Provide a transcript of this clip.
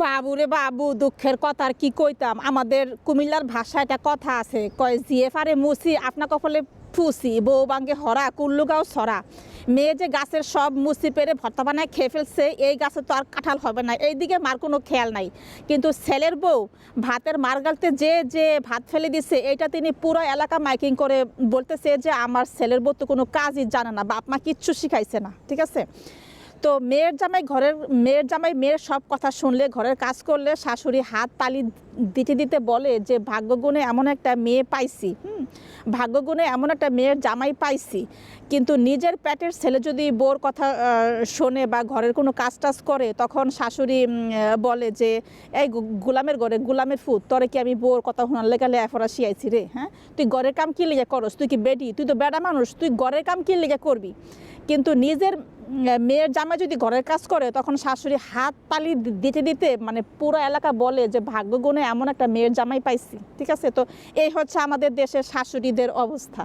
বাবুরে বাবু, দুঃখের কথা আর কি কইতাম। আমাদের কুমিল্লার ভাষায় একটা কথা আছে, কয় জিয়ে ফারে মুসি আপনা কপালে ফুসি, বউ বাঙ্গে হরা কুল্লুগাও সরা। মেয়ে যে গাছের সব মুসি পেরে ভর্তা বানায় খেয়ে ফেলছে, এই গাছে তো আর কাঁঠাল হবে না, এই দিকে মার কোনো খেয়াল নাই। কিন্তু ছেলের বউ ভাতের মার গালতে যে ভাত ফেলে দিছে, এইটা তিনি পুরো এলাকা মাইকিং করে বলতেছে যে আমার ছেলের বউ তো কোনো কাজই জানে না, বাপ মা কিচ্ছু শিখাইছে না। ঠিক আছে, তো মেয়ের জামাই মেয়ের সব কথা শুনলে, ঘরের কাজ করলে শাশুড়ি হাত তালি দিতে দিতে বলে যে ভাগ্যগুণে এমন একটা মেয়ে পাইছি, ভাগ্যগুণে এমন একটা মেয়ের জামাই পাইছি। কিন্তু নিজের পেটের ছেলে যদি বউর কথা শোনে বা ঘরের কোনো কাজ টাজ করে, তখন শাশুড়ি বলে যে এই গোলামের ঘরে গোলামের ফুট, তোরে কি আমি বউর কথা শোনার লেগালে এফরা শিয়াইছি রে? হ্যাঁ, তুই ঘরের কাম কি লেগে করস? তুই কি বেডি? তুই তো বেডা মানুষ, তুই ঘরের কাম কি লেগে করবি? কিন্তু নিজের মেয়ের জামাই যদি ঘরের কাজ করে, তখন শাশুড়ি হাত তালি দিতে দিতে মানে পুরো এলাকা বলে যে ভাগ্যগুণে এমন একটা মেয়ের জামাই পাইছি। ঠিক আছে, তো এই হচ্ছে আমাদের দেশের শাশুড়িদের অবস্থা।